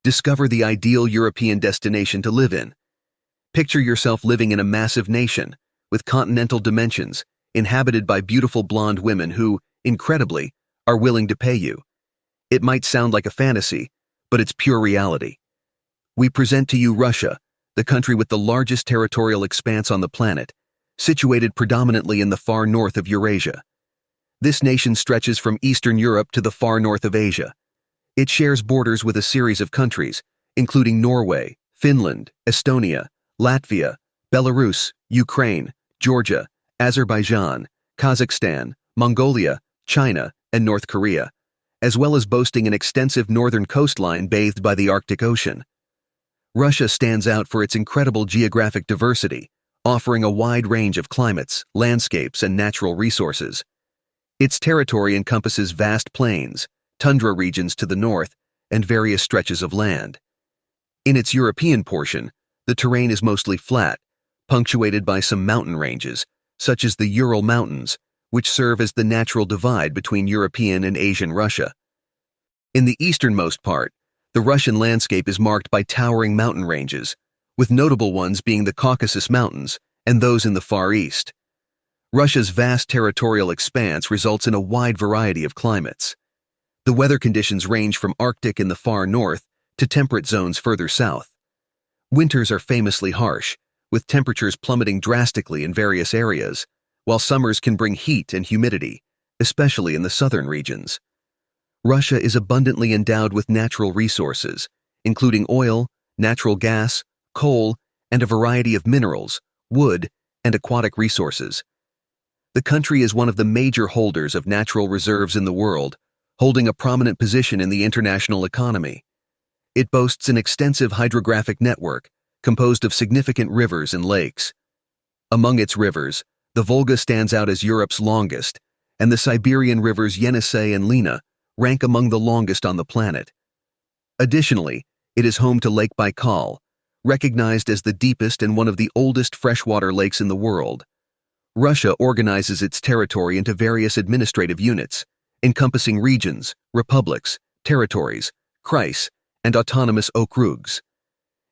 Discover the ideal European destination to live in. Picture yourself living in a massive nation, with continental dimensions, inhabited by beautiful blonde women who, incredibly, are willing to pay you. It might sound like a fantasy, but it's pure reality. We present to you Russia, the country with the largest territorial expanse on the planet, situated predominantly in the far north of Eurasia. This nation stretches from Eastern Europe to the far north of Asia. It shares borders with a series of countries, including Norway, Finland, Estonia, Latvia, Belarus, Ukraine, Georgia, Azerbaijan, Kazakhstan, Mongolia, China, and North Korea, as well as boasting an extensive northern coastline bathed by the Arctic Ocean. Russia stands out for its incredible geographic diversity, offering a wide range of climates, landscapes, and natural resources. Its territory encompasses vast plains, tundra regions to the north, and various stretches of land. In its European portion, the terrain is mostly flat, punctuated by some mountain ranges, such as the Ural Mountains, which serve as the natural divide between European and Asian Russia. In the easternmost part, the Russian landscape is marked by towering mountain ranges, with notable ones being the Caucasus Mountains and those in the Far East. Russia's vast territorial expanse results in a wide variety of climates. The weather conditions range from Arctic in the far north to temperate zones further south. Winters are famously harsh, with temperatures plummeting drastically in various areas, while summers can bring heat and humidity, especially in the southern regions. Russia is abundantly endowed with natural resources, including oil, natural gas, coal, and a variety of minerals, wood, and aquatic resources. The country is one of the major holders of natural reserves in the world, holding a prominent position in the international economy. It boasts an extensive hydrographic network, composed of significant rivers and lakes. Among its rivers, the Volga stands out as Europe's longest, and the Siberian rivers Yenisei and Lena rank among the longest on the planet. Additionally, it is home to Lake Baikal, recognized as the deepest and one of the oldest freshwater lakes in the world. Russia organizes its territory into various administrative units, encompassing regions, republics, territories, kreis, and autonomous okrugs.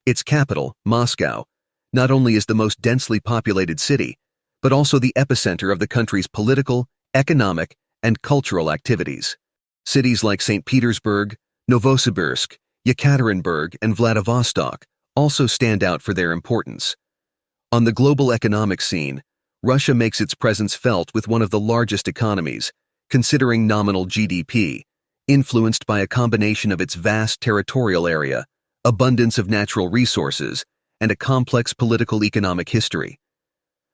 Its capital, Moscow, not only is the most densely populated city, but also the epicenter of the country's political, economic, and cultural activities. Cities like St. Petersburg, Novosibirsk, Yekaterinburg, and Vladivostok also stand out for their importance. On the global economic scene, Russia makes its presence felt with one of the largest economies, considering nominal GDP, influenced by a combination of its vast territorial area, abundance of natural resources, and a complex political economic history.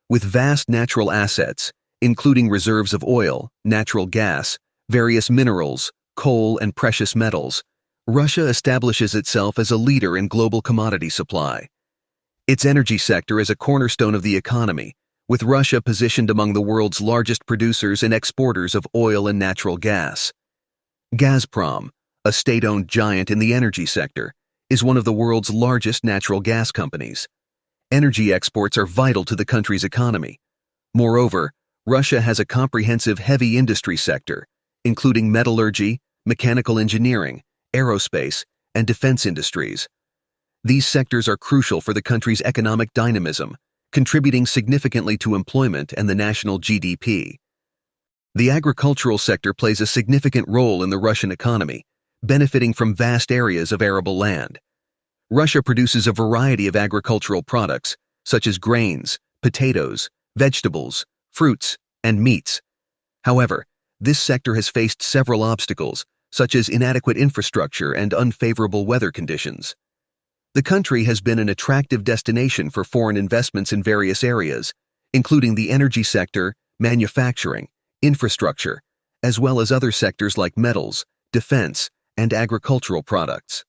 With vast natural assets, including reserves of oil, natural gas, various minerals, coal, and precious metals, Russia establishes itself as a leader in global commodity supply. Its energy sector is a cornerstone of the economy, with Russia positioned among the world's largest producers and exporters of oil and natural gas. Gazprom, a state-owned giant in the energy sector, is one of the world's largest natural gas companies. Energy exports are vital to the country's economy. Moreover, Russia has a comprehensive heavy industry sector, including metallurgy, mechanical engineering, aerospace, and defense industries. These sectors are crucial for the country's economic dynamism, contributing significantly to employment and the national GDP. The agricultural sector plays a significant role in the Russian economy, benefiting from vast areas of arable land. Russia produces a variety of agricultural products, such as grains, potatoes, vegetables, fruits, and meats. However, this sector has faced several obstacles, such as inadequate infrastructure and unfavorable weather conditions. The country has been an attractive destination for foreign investments in various areas, including the energy sector, manufacturing, infrastructure, as well as other sectors like metals, defense, and agricultural products.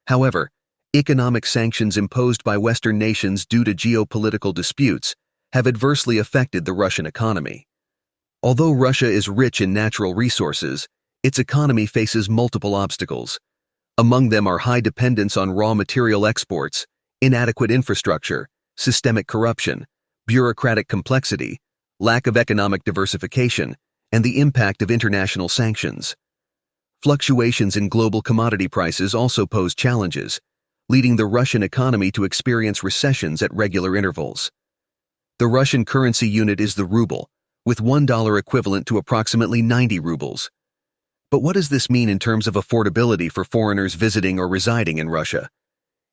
However, economic sanctions imposed by Western nations due to geopolitical disputes have adversely affected the Russian economy. Although Russia is rich in natural resources, its economy faces multiple obstacles. Among them are high dependence on raw material exports, inadequate infrastructure, systemic corruption, bureaucratic complexity, lack of economic diversification, and the impact of international sanctions. Fluctuations in global commodity prices also pose challenges, leading the Russian economy to experience recessions at regular intervals. The Russian currency unit is the ruble, with $1 equivalent to approximately 90 rubles. But what does this mean in terms of affordability for foreigners visiting or residing in Russia?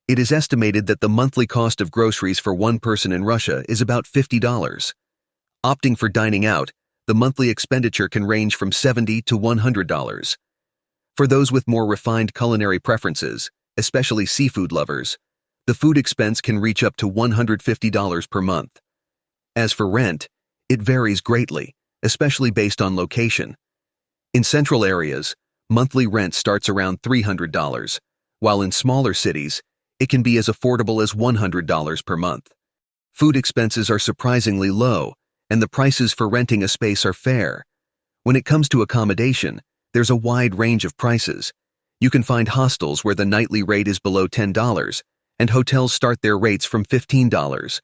It is estimated that the monthly cost of groceries for one person in Russia is about $50. Opting for dining out, the monthly expenditure can range from $70 to $100. For those with more refined culinary preferences, especially seafood lovers, the food expense can reach up to $150 per month. As for rent, it varies greatly, especially based on location. In central areas, monthly rent starts around $300, while in smaller cities, it can be as affordable as $100 per month. Food expenses are surprisingly low, and the prices for renting a space are fair. When it comes to accommodation, there's a wide range of prices. You can find hostels where the nightly rate is below $10, and hotels start their rates from $15.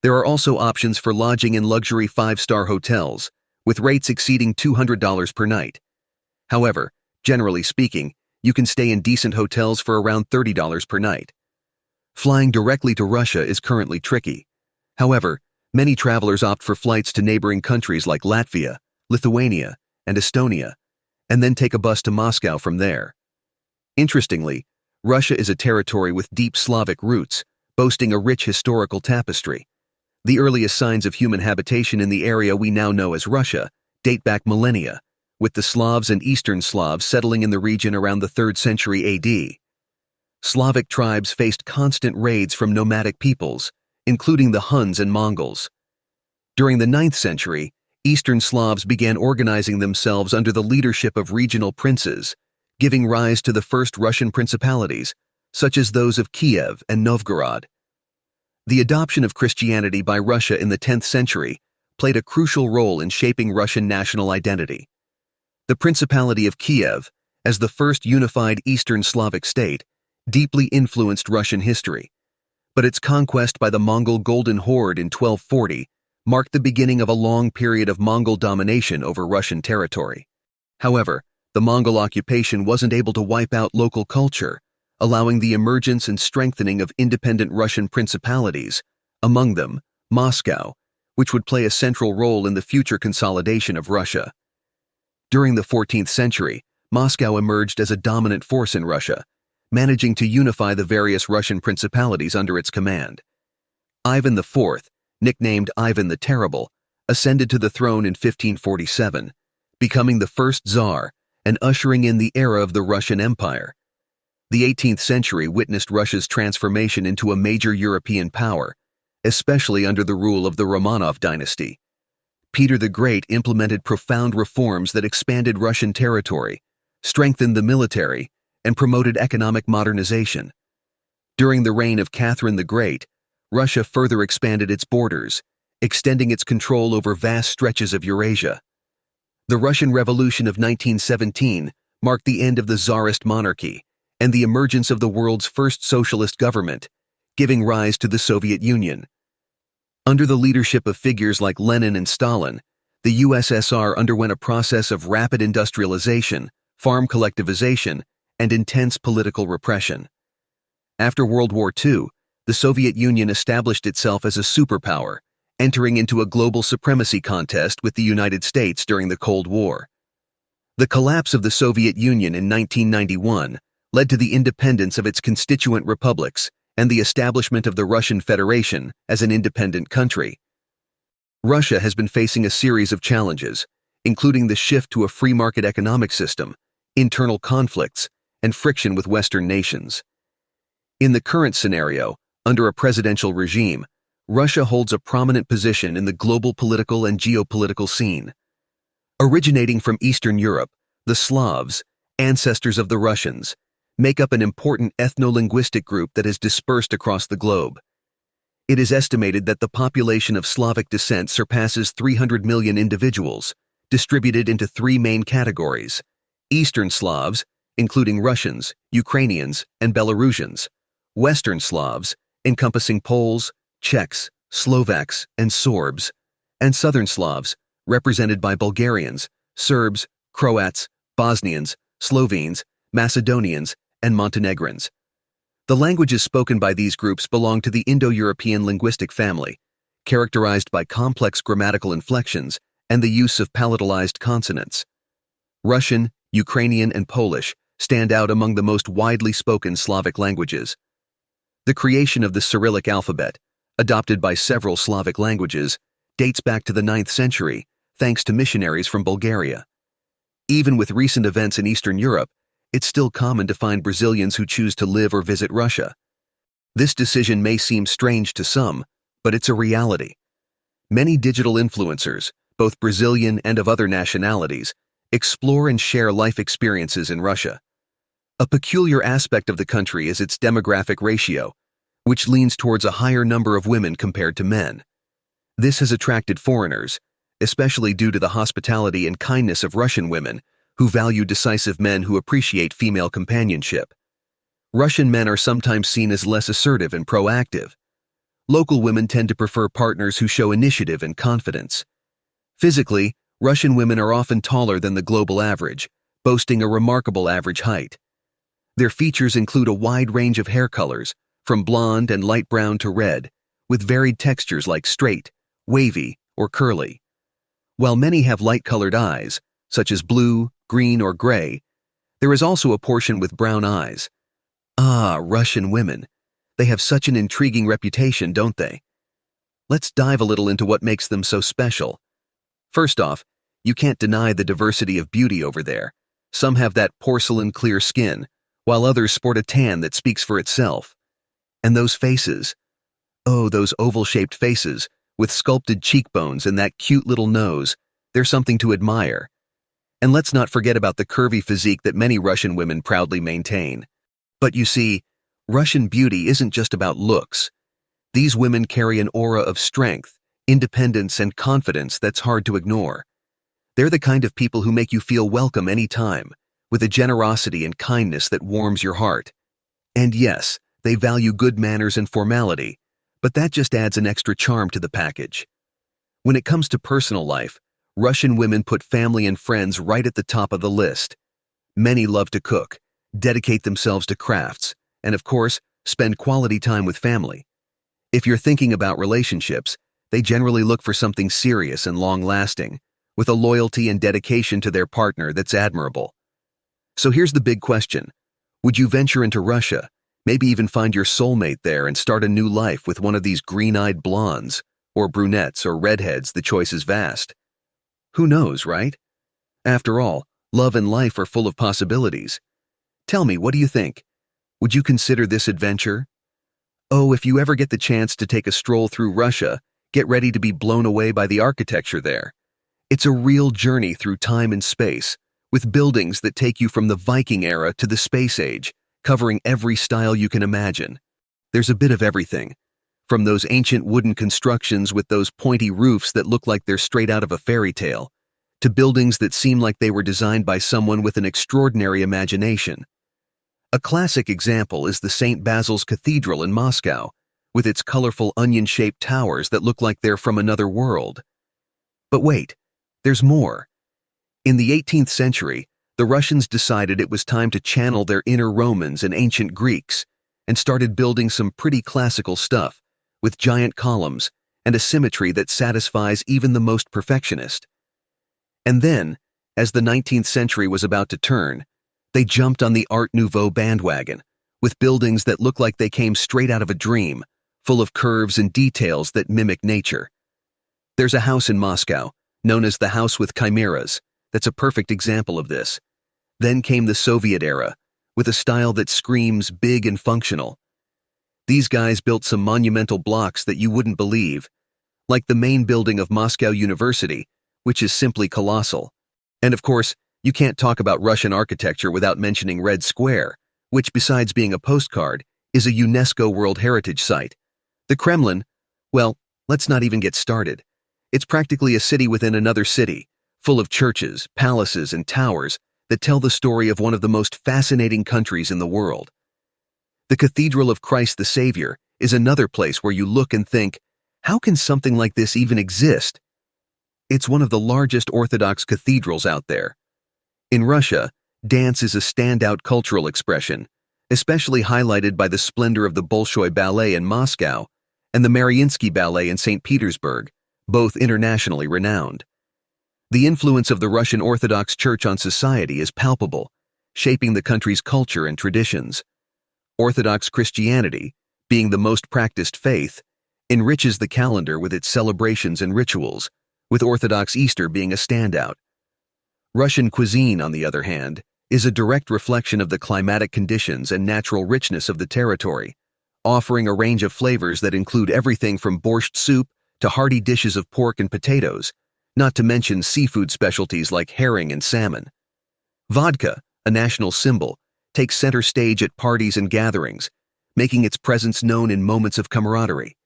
There are also options for lodging in luxury 5-star hotels, with rates exceeding $200 per night. However, generally speaking, you can stay in decent hotels for around $30 per night. Flying directly to Russia is currently tricky. However, many travelers opt for flights to neighboring countries like Latvia, Lithuania, and Estonia, and then take a bus to Moscow from there. Interestingly, Russia is a territory with deep Slavic roots, boasting a rich historical tapestry. The earliest signs of human habitation in the area we now know as Russia date back millennia, with the Slavs and Eastern Slavs settling in the region around the 3rd century AD. Slavic tribes faced constant raids from nomadic peoples, including the Huns and Mongols. During the 9th century, Eastern Slavs began organizing themselves under the leadership of regional princes, giving rise to the first Russian principalities, such as those of Kiev and Novgorod. The adoption of Christianity by Russia in the 10th century played a crucial role in shaping Russian national identity. The Principality of Kiev, as the first unified Eastern Slavic state, deeply influenced Russian history, but its conquest by the Mongol Golden Horde in 1240 marked the beginning of a long period of Mongol domination over Russian territory. However, the Mongol occupation wasn't able to wipe out local culture, allowing the emergence and strengthening of independent Russian principalities, among them Moscow, which would play a central role in the future consolidation of Russia. During the 14th century, Moscow emerged as a dominant force in Russia, managing to unify the various Russian principalities under its command. Ivan IV, nicknamed Ivan the Terrible, ascended to the throne in 1547, becoming the first Tsar and ushering in the era of the Russian Empire. The 18th century witnessed Russia's transformation into a major European power, especially under the rule of the Romanov dynasty. Peter the Great implemented profound reforms that expanded Russian territory, strengthened the military, and promoted economic modernization. During the reign of Catherine the Great, Russia further expanded its borders, extending its control over vast stretches of Eurasia. The Russian Revolution of 1917 marked the end of the Tsarist monarchy and the emergence of the world's first socialist government, giving rise to the Soviet Union. Under the leadership of figures like Lenin and Stalin, the USSR underwent a process of rapid industrialization, farm collectivization, and intense political repression. After World War II, the Soviet Union established itself as a superpower, entering into a global supremacy contest with the United States during the Cold War. The collapse of the Soviet Union in 1991 led to the independence of its constituent republics and the establishment of the Russian Federation as an independent country. Russia has been facing a series of challenges, including the shift to a free market economic system, internal conflicts, and friction with Western nations. In the current scenario, under a presidential regime, Russia holds a prominent position in the global political and geopolitical scene. Originating from Eastern Europe, the Slavs, ancestors of the Russians, make up an important ethno-linguistic group that is dispersed across the globe. It is estimated that the population of Slavic descent surpasses 300 million individuals, distributed into 3 main categories: Eastern Slavs, including Russians, Ukrainians, and Belarusians; Western Slavs, encompassing Poles, Czechs, Slovaks, and Sorbs; and Southern Slavs, represented by Bulgarians, Serbs, Croats, Bosnians, Slovenes, Macedonians, and Montenegrins. The languages spoken by these groups belong to the Indo-European linguistic family, characterized by complex grammatical inflections and the use of palatalized consonants. Russian, Ukrainian, and Polish stand out among the most widely spoken Slavic languages. The creation of the Cyrillic alphabet, adopted by several Slavic languages, dates back to the 9th century, thanks to missionaries from Bulgaria. Even with recent events in Eastern Europe, it's still common to find Brazilians who choose to live or visit Russia. This decision may seem strange to some, but it's a reality. Many digital influencers, both Brazilian and of other nationalities, explore and share life experiences in Russia. A peculiar aspect of the country is its demographic ratio, which leans towards a higher number of women compared to men. This has attracted foreigners, especially due to the hospitality and kindness of Russian women, who value decisive men who appreciate female companionship. Russian men are sometimes seen as less assertive and proactive. Local women tend to prefer partners who show initiative and confidence. Physically, Russian women are often taller than the global average, boasting a remarkable average height. Their features include a wide range of hair colors, from blonde and light brown to red, with varied textures like straight, wavy, or curly. While many have light-colored eyes, such as blue, green, or gray, there is also a portion with brown eyes. Ah, Russian women. They have such an intriguing reputation, don't they? Let's dive a little into what makes them so special. First off, you can't deny the diversity of beauty over there. Some have that porcelain-clear skin, while others sport a tan that speaks for itself. And those faces. Oh, those oval-shaped faces, with sculpted cheekbones and that cute little nose, they're something to admire. And let's not forget about the curvy physique that many Russian women proudly maintain. But you see, Russian beauty isn't just about looks. These women carry an aura of strength, independence, and confidence that's hard to ignore. They're the kind of people who make you feel welcome anytime, with a generosity and kindness that warms your heart. And yes, they value good manners and formality, but that just adds an extra charm to the package. When it comes to personal life, Russian women put family and friends right at the top of the list. Many love to cook, dedicate themselves to crafts, and of course, spend quality time with family. If you're thinking about relationships, they generally look for something serious and long-lasting, with a loyalty and dedication to their partner that's admirable. So here's the big question. Would you venture into Russia, maybe even find your soulmate there and start a new life with one of these green-eyed blondes, or brunettes, or redheads? The choice is vast. Who knows, right? After all, love and life are full of possibilities. Tell me, what do you think? Would you consider this adventure? Oh, if you ever get the chance to take a stroll through Russia, get ready to be blown away by the architecture there. It's a real journey through time and space, with buildings that take you from the Viking era to the space age, covering every style you can imagine. There's a bit of everything, from those ancient wooden constructions with those pointy roofs that look like they're straight out of a fairy tale, to buildings that seem like they were designed by someone with an extraordinary imagination. A classic example is the St. Basil's Cathedral in Moscow, with its colorful onion-shaped towers that look like they're from another world. But wait, there's more. In the 18th century, the Russians decided it was time to channel their inner Romans and ancient Greeks, and started building some pretty classical stuff, with giant columns and a symmetry that satisfies even the most perfectionist. And then, as the 19th century was about to turn, they jumped on the Art Nouveau bandwagon, with buildings that look like they came straight out of a dream, full of curves and details that mimic nature. There's a house in Moscow, known as the House with Chimeras, that's a perfect example of this. Then came the Soviet era, with a style that screams big and functional. These guys built some monumental blocks that you wouldn't believe, like the main building of Moscow University, which is simply colossal. And of course, you can't talk about Russian architecture without mentioning Red Square, which besides being a postcard, is a UNESCO World Heritage Site. The Kremlin, well, let's not even get started. It's practically a city within another city, full of churches, palaces, and towers that tell the story of one of the most fascinating countries in the world. The Cathedral of Christ the Savior is another place where you look and think, how can something like this even exist? It's one of the largest Orthodox cathedrals out there. In Russia, Dance is a standout cultural expression, especially highlighted by the splendor of the Bolshoi Ballet in Moscow and the Mariinsky Ballet in St. Petersburg, both internationally renowned. The influence of the Russian Orthodox Church on society is palpable, shaping the country's culture and traditions. Orthodox Christianity, being the most practiced faith, enriches the calendar with its celebrations and rituals, with Orthodox Easter being a standout. Russian cuisine, on the other hand, is a direct reflection of the climatic conditions and natural richness of the territory, offering a range of flavors that include everything from borscht soup to hearty dishes of pork and potatoes, not to mention seafood specialties like herring and salmon. Vodka, a national symbol, takes center stage at parties and gatherings, making its presence known in moments of camaraderie.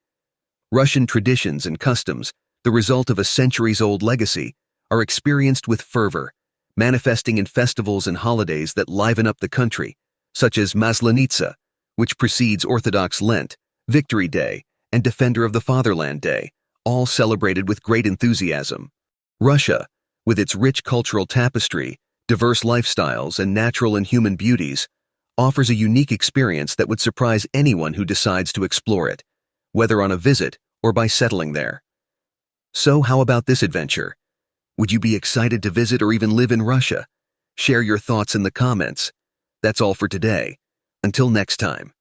Russian traditions and customs, the result of a centuries-old legacy, are experienced with fervor, manifesting in festivals and holidays that liven up the country, such as Maslenitsa, which precedes Orthodox Lent, Victory Day, and Defender of the Fatherland Day, all celebrated with great enthusiasm. Russia, with its rich cultural tapestry, diverse lifestyles, and natural and human beauties, offers a unique experience that would surprise anyone who decides to explore it, whether on a visit or by settling there. So, how about this adventure? Would you be excited to visit or even live in Russia? Share your thoughts in the comments. That's all for today. Until next time.